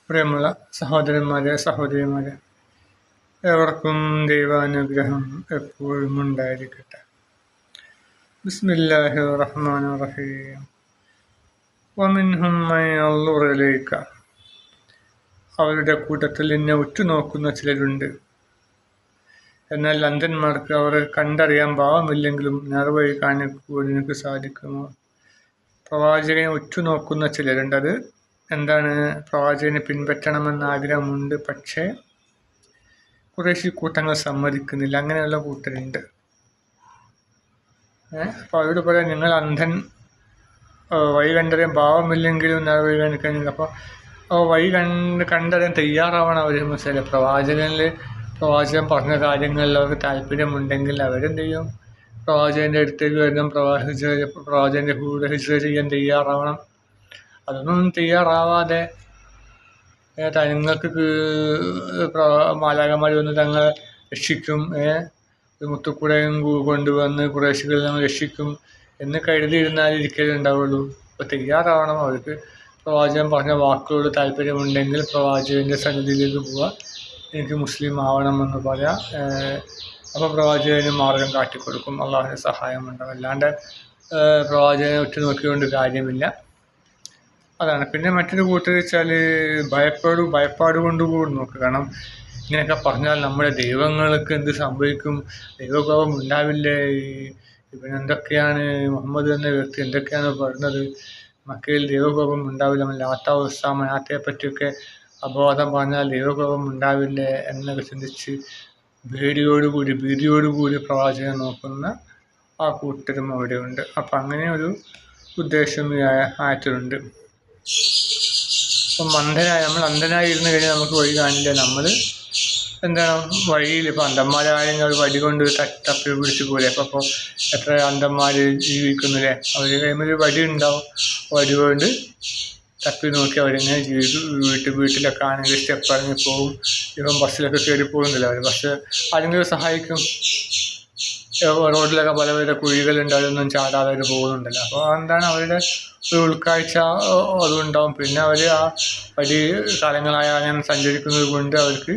പ്രിയമുള്ള സഹോദരന്മാരെ, സഹോദരിമാരെ, ഏവർക്കും ദൈവാനുഗ്രഹം എപ്പോഴും ഉണ്ടായിരിക്കട്ടെ. ബിസ്മില്ലാഹിർ റഹ്മാനിർ റഹീം. വമിൻഹും മൻ യൻളുറു ഇലൈക. അവരുടെ കൂട്ടത്തിൽ നിന്നെ ഉറ്റുനോക്കുന്ന ചിലരുണ്ട്. എന്നാൽ അന്ധന്മാർക്ക് അവർ കണ്ടറിയാൻ ഭാവമില്ലെങ്കിലും നേർവഴി കാണിക്കുവാൻ നിനക്ക് സാധിക്കുമോ? പ്രവാചകനെ ഉറ്റുനോക്കുന്ന ചിലരുണ്ട്. അത് എന്താണ്? പ്രവാചകനെ പിൻപറ്റണമെന്ന ആഗ്രഹമുണ്ട്, പക്ഷേ ഖുറൈശി കൂട്ടങ്ങൾ സമ്മതിക്കുന്നില്ല. അങ്ങനെയുള്ള കൂട്ടരുണ്ട്. അപ്പോൾ അവരോട് പറയാം, നിങ്ങൾ അന്ധൻ വഴി കണ്ടറിയാൻ ഭാവമില്ലെങ്കിലും നേർവഴി കാണിക്കുന്നില്ല. അപ്പോൾ വഴി കണ്ടറിയാൻ തയ്യാറാവണം അവർ. മനസ്സിലായി? പ്രവാചകൻ പറഞ്ഞ കാര്യങ്ങളിൽ അവർക്ക് താല്പര്യമുണ്ടെങ്കിൽ അവരെന്ത് ചെയ്യും? പ്രവാചകൻ്റെ അടുത്തേക്ക് വരണം, പ്രവാചകൻ്റെ കൂടെ ഹിജ്റ ചെയ്യാൻ തയ്യാറാവണം. അതൊന്നും തയ്യാറാവാതെ നിങ്ങൾക്ക് മാലാഖമാർ വന്ന് തങ്ങളെ രക്ഷിക്കും, മുത്തുക്കുടയും കൊണ്ടുവന്ന് ഖുറൈശികളിൽ നിന്ന് രക്ഷിക്കും എന്ന് കരുതിയിരുന്നാലേ ഇരിക്കലുണ്ടാവുള്ളൂ. അപ്പോൾ തയ്യാറാവണം. അവർക്ക് പ്രവാചകൻ പറഞ്ഞ വാക്കുകളോട് താല്പര്യമുണ്ടെങ്കിൽ പ്രവാചകൻ്റെ സന്നിധിയിലേക്ക് പോവുക, എനിക്ക് മുസ്ലിം ആവണമെന്ന് പറയാം. അപ്പോൾ പ്രവാചകന് മാർഗം കാട്ടിക്കൊടുക്കും, അള്ളാഹുവിൻ്റെ സഹായമുണ്ടാവും. അല്ലാണ്ട് പ്രവാചകനെ ഉറ്റുനോക്കിക്കൊണ്ട് കാര്യമില്ല. അതാണ്. പിന്നെ മറ്റൊരു കൂട്ടർ വെച്ചാൽ ഭയപ്പാട് കൊണ്ട് കൂടി നോക്കുക. കാരണം ഇങ്ങനെയൊക്കെ പറഞ്ഞാൽ നമ്മുടെ ദൈവങ്ങൾക്ക് എന്ത് സംഭവിക്കും? ദൈവകോപം ഉണ്ടാവില്ലേ? ഇവനെന്തൊക്കെയാണ് മുഹമ്മദ് എന്ന വ്യക്തി എന്തൊക്കെയാണ് പറയുന്നത്? മക്കയിൽ ദൈവകോപം ഉണ്ടാവില്ല. ലാത്ത ഉസ്സ മനാത്തയെ പറ്റിയൊക്കെ അപവാദം പറഞ്ഞാൽ ദൈവകോപം ഉണ്ടാവില്ലേ എന്നൊക്കെ ചിന്തിച്ച് ഭീതിയോടുകൂടി പ്രവാചകനെ നോക്കുന്ന ആ കൂട്ടരും അവിടെയുണ്ട്. അപ്പം അങ്ങനെ ഒരു ഉദ്ദേശം ഈ ആയത്തിലുണ്ട്. അപ്പം നമ്മൾ അന്ധനായി ഇരുന്ന് കഴിഞ്ഞാൽ നമുക്ക് വഴി കാണില്ല. നമ്മൾ എന്താണ് വഴിയിൽ ഇപ്പോൾ അന്ധന്മാരായെങ്കിൽ ഒരു വടി കൊണ്ട് തപ്പി പിടിച്ച് പോലെ. അപ്പോൾ എത്ര അന്ധന്മാർ ജീവിക്കുന്നില്ലേ? അവർ കഴിയുമ്പോൾ ഒരു വടി ഉണ്ടാവും. വടി കൊണ്ട് തപ്പി നോക്കി അവരിങ്ങനെ വീട്ടിലൊക്കെ ആണെങ്കിൽ സ്റ്റെപ്പ് ഇറങ്ങി പോകും. ഇപ്പം ബസ്സിലൊക്കെ കയറി പോകുന്നില്ല. അവർ ബസ് ആരെങ്കിലും സഹായിക്കും. റോഡിലൊക്കെ പല കുഴികളുണ്ട്, അതൊന്നും ചാടാതെ അവർ പോകുന്നുണ്ടല്ലോ. അപ്പോൾ എന്താണ് അവരുടെ ഒരു ഉൾക്കാഴ്ച അതുണ്ടാവും. പിന്നെ അവർ ആ വഴി കാലങ്ങളായ അങ്ങനെ സഞ്ചരിക്കുന്നത് കൊണ്ട് അവർക്ക്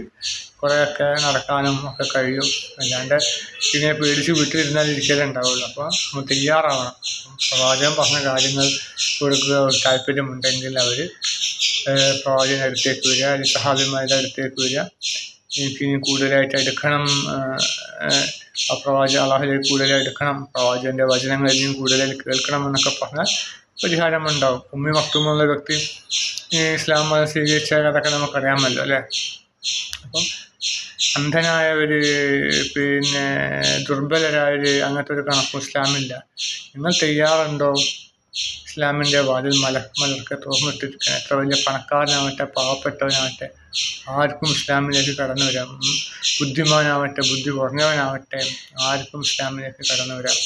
കുറേയൊക്കെ നടക്കാനും ഒക്കെ കഴിയും. അല്ലാണ്ട് ഇങ്ങനെ പേടിച്ച് വീട്ടിലിരുന്നാൽ ഇരിക്കലേ ഉണ്ടാവുള്ളൂ. അപ്പോൾ നമ്മൾ തയ്യാറാവണം. പ്രവാചകൻ പറഞ്ഞ കാര്യങ്ങൾ കൊടുക്കുക താല്പര്യമുണ്ടെങ്കിൽ അവർ പ്രവാചകൻ്റെ അടുത്തേക്ക് വരിക, അല്ലെങ്കിൽ സഹാബിമാരുടെ അടുത്തേക്ക് വരിക. എനിക്കിനി കൂടുതലായിട്ട് എടുക്കണം, ആ അള്ളാഹുലേക്ക് കൂടുതലായി എടുക്കണം, പ്രവാചകൻ്റെ വചനങ്ങളിലും കൂടുതലായി കേൾക്കണം എന്നൊക്കെ പറഞ്ഞാൽ പരിഹാരമുണ്ടാവും. ഉമ്മി മക്തുമുള്ള വ്യക്തി ഇസ്ലാം മതം സ്വീകരിച്ച കഥയൊക്കെ നമുക്കറിയാമല്ലോ അല്ലേ? അപ്പം അന്ധനായവർ, പിന്നെ ദുർബലരായവർ, അങ്ങനത്തെ ഒരു കണക്കും ഇസ്ലാമില്ല. നിങ്ങൾ തയ്യാറുണ്ടോ? ഇസ്ലാമിൻ്റെ വാതിൽ മലർക്കെ തുറന്നിട്ടിരിക്കണം. എത്ര വലിയ പണക്കാരനാവട്ടെ പാവപ്പെട്ടവനാവട്ടെ ആർക്കും ഇസ്ലാമിലേക്ക് കടന്നു വരാം. ബുദ്ധിമാനാവട്ടെ ബുദ്ധി കുറഞ്ഞവനാവട്ടെ ആർക്കും ഇസ്ലാമിലേക്ക് കടന്നു വരാം.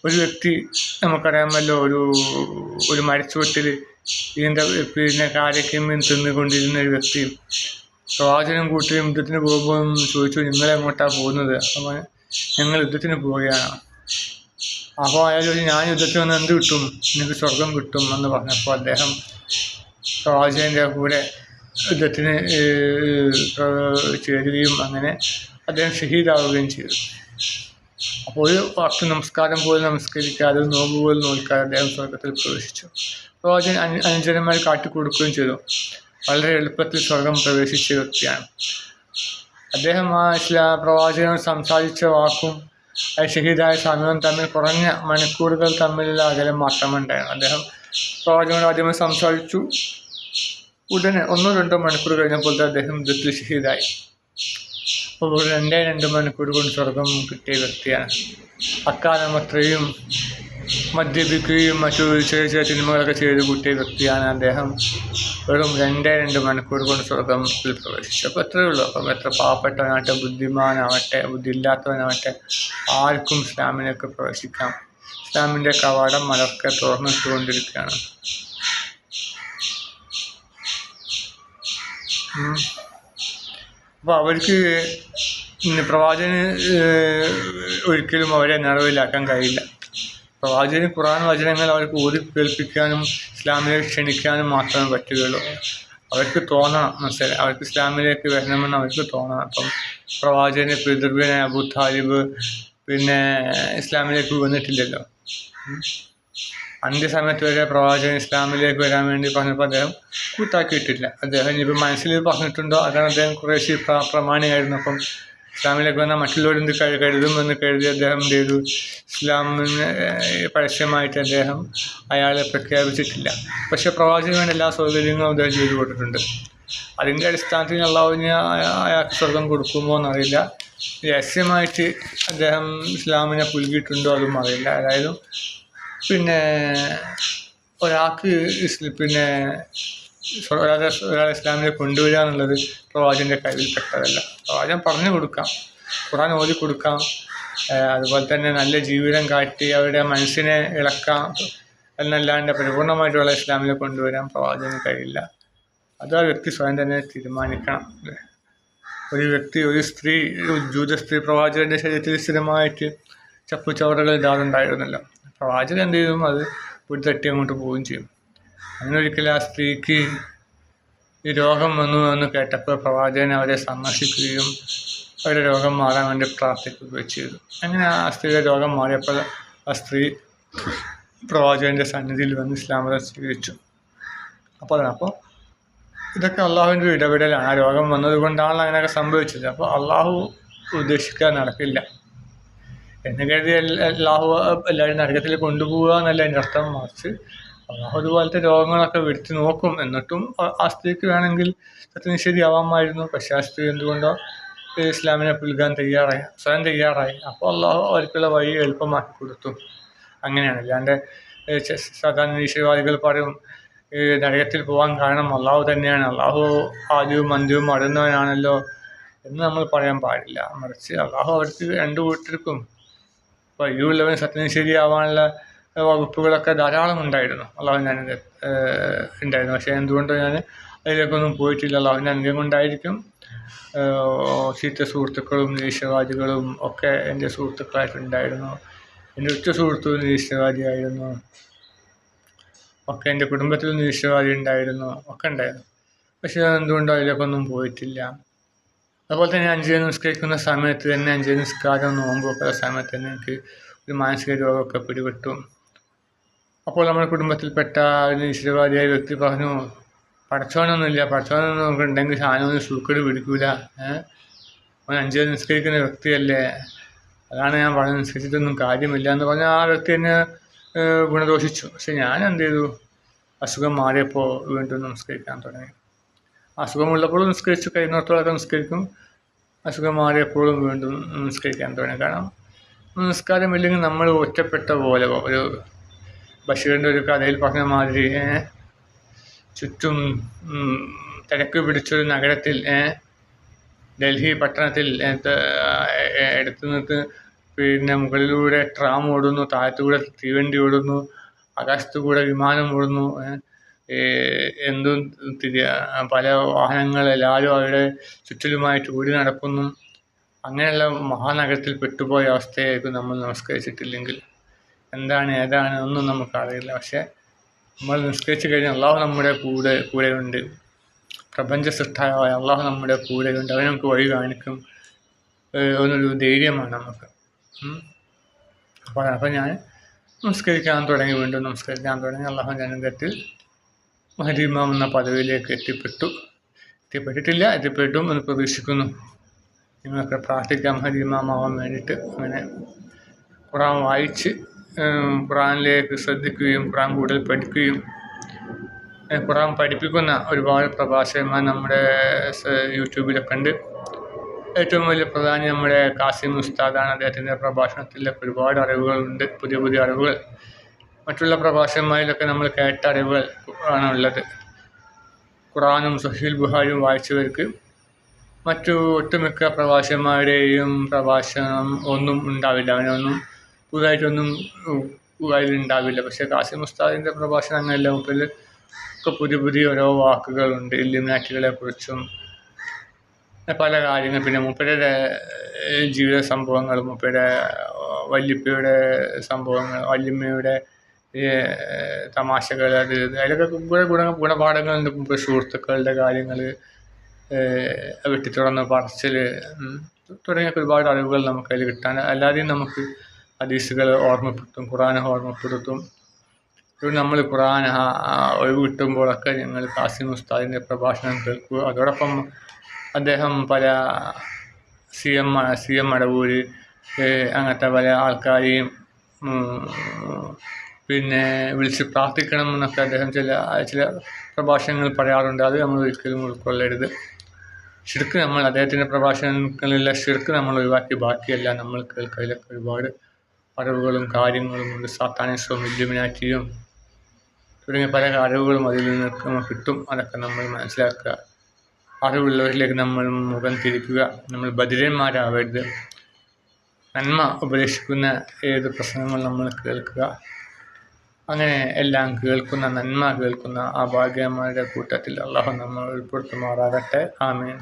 ഒരു വ്യക്തി നമുക്കറിയാമല്ലോ, ഒരു മരച്ചുവട്ടിൽ പിന്നെ കാരക്കമ്മീൻ തിന്നുകൊണ്ടിരുന്ന ഒരു വ്യക്തി പ്രവാചകനും കൂട്ടിയും യുദ്ധത്തിന് പോകുമ്പോൾ ചോദിച്ചു, നിങ്ങളെങ്ങോട്ടാണ് പോകുന്നത്? അപ്പോൾ ഞങ്ങൾ യുദ്ധത്തിന് പോവുകയാണ്. അപ്പോൾ അയാൾ ചോദിച്ചു, ഞാൻ യുദ്ധത്തിൽ വന്ന് എന്ത് കിട്ടും? എനിക്ക് സ്വർഗം കിട്ടും എന്ന് പറഞ്ഞപ്പോൾ അദ്ദേഹം പ്രവാചകൻ്റെ കൂടെ യുദ്ധത്തിന് ചേരുകയും അങ്ങനെ അദ്ദേഹം ഷഹീദാവുകയും ചെയ്തു. അപ്പോൾ ഒരു വക്ത് നമസ്കാരം പോലും നമസ്കരിക്കാതെ, നോമ്പ് പോലും നോക്കാതെ അദ്ദേഹം സ്വർഗത്തിൽ പ്രവേശിച്ചു. പ്രവാചകൻ അനുചരന്മാർ കാട്ടിക്കൊടുക്കുകയും ചെയ്തു. വളരെ എളുപ്പത്തിൽ സ്വർഗം പ്രവേശിച്ച വ്യക്തിയാണ് അദ്ദേഹം. ആ പ്രവാചകനോട് സംസാരിച്ച വാക്കും ഷഹീദായ സമയവും തമ്മിൽ കുറഞ്ഞ മണിക്കൂറുകൾ തമ്മിലുള്ള അകലം മാത്രമുണ്ടായിരുന്നു. അദ്ദേഹം പ്രവാചകനോട് ആദ്യമായി സംസാരിച്ചു. ഉടനെ 1-2 മണിക്കൂർ കഴിഞ്ഞപ്പോൾ അദ്ദേഹം യുദ്ധത്തിൽ ഷഹീദായി. അപ്പോൾ 2 മണിക്കൂർ കൊണ്ട് സ്വർഗം കിട്ടിയ വ്യക്തിയാണ്. അക്കാലം അത്രയും മദ്യപിക്കുകയും മറ്റു ചെറിയ തിന്മകളൊക്കെ ചെയ്ത് കൂട്ടിയ വ്യക്തിയാണ് അദ്ദേഹം. വെറും 2 മണിക്കൂർ കൊണ്ട് സ്വർഗത്തിൽ പ്രവേശിച്ചു. അപ്പോൾ എത്രയേ ഉള്ളൂ. അപ്പം എത്ര പാവപ്പെട്ടവനാവട്ടെ ബുദ്ധിമാനാവട്ടെ ബുദ്ധിയില്ലാത്തവനാവട്ടെ ആർക്കും ഇസ്ലാമിലേക്ക് പ്രവേശിക്കാം. ഇസ്ലാമിൻ്റെ കവാടം മലർക്കെ തുറന്നിട്ടുകൊണ്ടിരിക്കുകയാണ്. അപ്പോൾ അവർക്ക് പ്രവാചകന് ഒരിക്കലും അവരെ നിറവിലാക്കാൻ കഴിയില്ല. പ്രവാചകന് ഖുർആൻ വചനങ്ങൾ അവർക്ക് ഓതി കേൾപ്പിക്കാനും ഇസ്ലാമിലേക്ക് ക്ഷണിക്കാനും മാത്രമേ പറ്റുകയുള്ളൂ. അവർക്ക് തോന്നണം, മനസ്സിലായി, അവർക്ക് ഇസ്ലാമിലേക്ക് വരണമെന്ന് അവർക്ക് തോന്നണം. അപ്പം പ്രവാചകന് പിതൃവ്യനായ അബൂ താലിബ് പിന്നെ ഇസ്ലാമിലേക്ക് വന്നിട്ടില്ലല്ലോ. അന്ത്യസമയത്ത് വരെ പ്രവാചകൻ ഇസ്ലാമിലേക്ക് വരാൻ വേണ്ടി പറഞ്ഞപ്പോൾ അദ്ദേഹം കൂട്ടാക്കിയിട്ടില്ല. അദ്ദേഹം ഇനിയിപ്പോൾ മനസ്സിൽ പറഞ്ഞിട്ടുണ്ടോ, അതാണ് അദ്ദേഹം കുറേശ്ശെ പ്രമാണിയായിരുന്നു. അപ്പം ഇസ്ലാമിലേക്ക് വന്നാൽ മറ്റുള്ളവരെന്ത് കരുതുമെന്ന് കരുതി അദ്ദേഹം എന്ത് ചെയ്തു, ഇസ്ലാമിന് പരസ്യമായിട്ട് അദ്ദേഹം അയാളെ പ്രഖ്യാപിച്ചിട്ടില്ല. പക്ഷേ പ്രവാചകന് വേണ്ട എല്ലാ സൗകര്യങ്ങളും അദ്ദേഹം ചെയ്തു കൊടുത്തിട്ടുണ്ട്. അതിൻ്റെ അടിസ്ഥാനത്തിൽ അള്ളാഹുവിന് അയാൾക്ക് സ്വർഗം കൊടുക്കുമോ എന്നറിയില്ല. രഹസ്യമായിട്ട് അദ്ദേഹം ഇസ്ലാമിനെ പുൽകിയിട്ടുണ്ടോ അതും അറിയില്ല. അതായത് പിന്നെ ഒരാൾക്ക് പിന്നെ ഒരാളെ ഇസ്ലാമിനെ കൊണ്ടുവരിക എന്നുള്ളത് പ്രവാചകൻ്റെ കയ്യിൽപ്പെട്ടതല്ല. പ്രവാചകൻ പറഞ്ഞു കൊടുക്കാം, ഖുർആൻ ഓതി കൊടുക്കാം, അതുപോലെ തന്നെ നല്ല ജീവിതം കാട്ടി അവരുടെ മനസ്സിനെ ഇളക്കാം എന്നല്ലാണ്ട് പരിപൂർണമായിട്ടുള്ള ഇസ്ലാമിനെ കൊണ്ടുവരാൻ പ്രവാചകന് കഴിയില്ല. അത് ആ വ്യക്തി സ്വയം തന്നെ തീരുമാനിക്കണം. ഒരു വ്യക്തി, ഒരു സ്ത്രീ, ജൂത സ്ത്രീ പ്രവാചകൻ്റെ ശരീരത്തിൽ സ്ഥിരമായിട്ട് ചപ്പുചവറുകൾ ഇടാറുണ്ടായിരുന്നല്ലോ. പ്രവാചകൻ എന്ത് ചെയ്യും, അത് ഒരു തട്ടി അങ്ങോട്ട് പോവുകയും ചെയ്യും. അങ്ങനെ ഒരിക്കലും ആ സ്ത്രീക്ക് ഈ രോഗം വന്നു എന്ന് കേട്ടപ്പോൾ പ്രവാചകൻ അവരെ സന്ദർശിക്കുകയും അവരുടെ രോഗം മാറാൻ വേണ്ടി പ്രാർത്ഥിക്കുകയും ചെയ്തു. അങ്ങനെ ആ സ്ത്രീയുടെ രോഗം മാറിയപ്പോൾ ആ സ്ത്രീ പ്രവാചകൻ്റെ സന്നിധിയിൽ വന്ന് ഇസ്ലാം മതം സ്വീകരിച്ചു. അപ്പോൾ ഇതൊക്കെ അള്ളാഹുവിൻ്റെ ഒരു ഇടപെടലാണ്. ആ രോഗം വന്നതുകൊണ്ടാണ് അങ്ങനെയൊക്കെ സംഭവിച്ചത്. അപ്പോൾ അള്ളാഹു ഉദ്ദേശിക്കാൻ നടക്കില്ല എന്ന് കരുതി അള്ളാഹു എല്ലാവരും നരകത്തിൽ കൊണ്ടുപോവുക എന്നല്ല എൻ്റെ അർത്ഥം. മറിച്ച് അള്ളാഹു അതുപോലത്തെ രോഗങ്ങളൊക്കെ വരുത്തി നോക്കും. എന്നിട്ടും ആ സ്ത്രീക്ക് വേണമെങ്കിൽ ശരിയാവാമായിരുന്നു. പക്ഷേ ആ സ്ത്രീ എന്തുകൊണ്ടോ ഇസ്ലാമിനെ പുൽകാൻ സ്വയം തയ്യാറായി. അപ്പോൾ അള്ളാഹു അവർക്കുള്ള വഴി എളുപ്പമാക്കി കൊടുത്തു. അങ്ങനെയാണ്. അല്ലാണ്ട് സാധാരണ നിരീശ്വരവാദികൾ പറയും നരകത്തിൽ പോകാൻ കാരണം അള്ളാഹു തന്നെയാണ്, അള്ളാഹു ആദ്യവും അന്ത്യവും അറിയുന്നവനാണല്ലോ എന്ന് നമ്മൾ പറയാൻ പാടില്ല. മറിച്ച് അള്ളാഹു അവർക്ക് രണ്ടു കൂട്ടർക്കും വഴിയുള്ളവൻ ശരിയാവാനുള്ള വകുപ്പുകളൊക്കെ ധാരാളം ഉണ്ടായിരുന്നു. അള്ളാഹുവിൻ്റെ ഉണ്ടായിരുന്നു. പക്ഷേ എന്തുകൊണ്ടോ ഞാൻ അതിലേക്കൊന്നും പോയിട്ടില്ല. അള്ളാഹുവിൻ്റെ അനുഗ്രഹം കൊണ്ടായിരിക്കും. ചീത്ത സുഹൃത്തുക്കളും നിരീശ്വരവാദികളും ഒക്കെ എൻ്റെ സുഹൃത്തുക്കളായിട്ടുണ്ടായിരുന്നു. എൻ്റെ ഉറ്റ സുഹൃത്തുക്കൾ നിരീശ്വരവാദിയായിരുന്നു. ഒക്കെ എൻ്റെ കുടുംബത്തിൽ നിരീശ്വരവാദി ഉണ്ടായിരുന്നു, ഒക്കെ ഉണ്ടായിരുന്നു. പക്ഷേ എന്തുകൊണ്ടോ അതിലേക്കൊന്നും പോയിട്ടില്ല. അതുപോലെ തന്നെ 5 നിസ്കരിക്കുന്ന സമയത്ത് തന്നെ 5 നിസ്കാരം നോമ്പൊക്കെ സമയത്ത് തന്നെ എനിക്ക് ഒരു മാനസിക രോഗമൊക്കെ പിടിപെട്ടു. അപ്പോൾ നമ്മുടെ കുടുംബത്തിൽപ്പെട്ട നിരീശ്വരവാദിയായ വ്യക്തി പറഞ്ഞു, പഠിച്ചോനൊന്നുമില്ല, പഠിച്ചോനൊന്നും ഉണ്ടെങ്കിൽ സാധനമൊന്നും സൂക്കേട് പിടിക്കൂല, 5 നിസ്കരിക്കുന്ന വ്യക്തിയല്ലേ, അതാണ് ഞാൻ പറഞ്ഞത്, നിസ്കരിച്ചിട്ടൊന്നും കാര്യമില്ല എന്ന് പറഞ്ഞാൽ ആ വ്യക്തി എന്നെ ഗുണദോഷിച്ചു. പക്ഷെ ഞാൻ എന്ത് ചെയ്തു, അസുഖം മാറിയപ്പോൾ വീണ്ടും നമസ്കരിക്കാൻ തുടങ്ങി. അസുഖമുള്ളപ്പോഴും നിസ്കരിച്ചു, കഴിയുന്നിടത്തോളൊക്കെ നിസ്കരിക്കും. അസുഖം മാറിയപ്പോഴും വീണ്ടും നിസ്കരിക്കാൻ തുടങ്ങി. കാരണം നിസ്കാരമില്ലെങ്കിൽ നമ്മൾ ഒറ്റപ്പെട്ട പോലെ, ഒരു ബഷീറിൻ്റെ ഒരു കഥയിൽ പറഞ്ഞ മാതിരി ചുറ്റും തിരക്ക് പിടിച്ചൊരു നഗരത്തിൽ, ഡൽഹി പട്ടണത്തിൽ എടുത്തു നിന്നിട്ട് പിന്നെ മുകളിലൂടെ ട്രാം ഓടുന്നു, താഴത്തുകൂടെ തീവണ്ടി ഓടുന്നു, ആകാശത്തുകൂടെ വിമാനം ഓടുന്നു, എന്തും പല വാഹനങ്ങൾ എല്ലാവരും അവരുടെ ചുറ്റിലുമായിട്ട് ഓടി നടക്കുന്നു. അങ്ങനെയുള്ള മഹാനഗരത്തിൽ പെട്ടുപോയ അവസ്ഥയായിരിക്കും നമ്മൾ നമസ്കരിച്ചിട്ടില്ലെങ്കിൽ. എന്താണ് ഏതാണ് ഒന്നും നമുക്കറിയില്ല. പക്ഷേ നമ്മൾ നിസ്കരിച്ച് കഴിഞ്ഞാൽ അള്ളാഹു നമ്മുടെ കൂടെയുണ്ട്. പ്രപഞ്ച സൃഷ്ടാവായ അള്ളാഹു നമ്മുടെ കൂടെയുണ്ട്. അവൻ നമുക്ക് വഴി കാണിക്കും എന്നൊരു ധൈര്യമാണ് നമുക്ക്. അപ്പോൾ ഞാൻ നമസ്കരിക്കാൻ തുടങ്ങി, വീണ്ടും നമസ്കരിക്കാൻ തുടങ്ങി. അള്ളാഹുവിൻ്റെ അനുഗ്രഹത്തിൽ മഹദി ഇമാം എന്ന പദവിയിലേക്ക് എത്തിപ്പെട്ടിട്ടില്ല, എത്തിപ്പെട്ടും എന്ന് പ്രതീക്ഷിക്കുന്നു. നിങ്ങളൊക്കെ പ്രാർത്ഥിക്കാം മഹദി ഇമാം ആവാൻ വേണ്ടിയിട്ട്. അങ്ങനെ ഖുർആൻ വായിച്ച് ഖുർആനിലേക്ക് ശ്രദ്ധിക്കുകയും ഖുർആൻ കൂടുതൽ പഠിക്കുകയും ഖുർആൻ പഠിപ്പിക്കുന്ന ഒരുപാട് പ്രഭാഷകന്മാർ നമ്മുടെ യൂട്യൂബിലൊക്കെ ഉണ്ട്. ഏറ്റവും വലിയ പ്രധാനി നമ്മുടെ കാസിം ഉസ്താദാണ്. അദ്ദേഹത്തിൻ്റെ പ്രഭാഷണത്തിലൊക്കെ ഒരുപാട് അറിവുകളുണ്ട്, പുതിയ പുതിയ അറിവുകൾ. മറ്റുള്ള പ്രഭാഷകന്മാരിലൊക്കെ നമ്മൾ കേട്ട അറിവുകൾ ആണുള്ളത്. ഖുർആനും സഹീഹുൽ ബുഖാരിയും വായിച്ചവർക്ക് മറ്റു ഒട്ടുമിക്ക പ്രഭാഷകന്മാരുടെയും പ്രഭാഷണം ഒന്നും ഉണ്ടാവില്ല, അവനൊന്നും പുതുതായിട്ടൊന്നും ഉണ്ടാവില്ല. പക്ഷേ കാസിം ഉസ്താദിൻ്റെ പ്രഭാഷണം അങ്ങനെയല്ല. മുമ്പിൽ ഒക്കെ പുതിയ പുതിയ ഓരോ വാക്കുകളുണ്ട്, ഇല്ലുമിനാറ്റികളെ കുറിച്ചും പല കാര്യങ്ങൾ. പിന്നെ മൂപ്പരുടെ ജീവിത സംഭവങ്ങൾ, മൂപ്പരുടെ വല്യപ്പയുടെ സംഭവങ്ങൾ, വല്യമ്മയുടെ ഈ തമാശകൾ അത് ഇത് അതിലൊക്കെ കുറേ ഗുണപാഠങ്ങളുണ്ട്. ഇപ്പോൾ സുഹൃത്തുക്കളുടെ കാര്യങ്ങൾ, വെട്ടി തുറന്ന് പറച്ചിൽ തുടങ്ങിയ ഒരുപാട് അറിവുകൾ നമുക്കതിൽ കിട്ടാൻ. അല്ലാതെയും നമുക്ക് ഹദീസുകൾ ഓർമ്മപ്പെടുത്തും, ഖുർആൻ ഓർമ്മപ്പെടുത്തും. നമ്മൾ ഖുർആൻ ഒഴിവ് കിട്ടുമ്പോഴൊക്കെ ഞങ്ങൾ കാസിം ഉസ്താദിൻ്റെ പ്രഭാഷണം കേൾക്കുക. അതോടൊപ്പം അദ്ദേഹം പല സി എം മടവൂര് അങ്ങനത്തെ പല ആൾക്കാരെയും പിന്നെ വിളിച്ച് പ്രാർത്ഥിക്കണം എന്നൊക്കെ അദ്ദേഹം ചില പ്രഭാഷണങ്ങൾ പറയാറുണ്ട്. അത് നമ്മൾ ഒരിക്കലും ഉൾക്കൊള്ളരുത്. ശിർക്ക് നമ്മൾ അദ്ദേഹത്തിൻ്റെ പ്രഭാഷണങ്ങളിലെ ശിർക്ക് നമ്മൾ ഒഴിവാക്കി ബാക്കിയെല്ലാം നമ്മൾ കേൾക്കുക. അതിലൊക്കെ ഒരുപാട് അറിവുകളും കാര്യങ്ങളും ഉണ്ട്. സാത്താനിസവും ഇല്ലുമിനാറ്റിയും തുടങ്ങിയ പല അറിവുകളും അതിൽ നിന്ന് നമുക്ക് കിട്ടും. അതൊക്കെ നമ്മൾ മനസ്സിലാക്കുക. അറിവുള്ളവരിലേക്ക് നമ്മൾ മുഖം തിരിക്കുക. നമ്മൾ ബധിരന്മാരാവരുത്. നന്മ ഉപദേശിക്കുന്ന ഏത് പ്രസംഗങ്ങൾ നമ്മൾ കേൾക്കുക. അങ്ങനെ എല്ലാം കേൾക്കുന്ന, നന്മ കേൾക്കുന്ന ആ ഭാഗ്യന്മാരുടെ കൂട്ടത്തിൽ അള്ളാഹു നമ്മൾ ഉൾപ്പെടുത്തുമാറാകട്ടെ. ആമീൻ.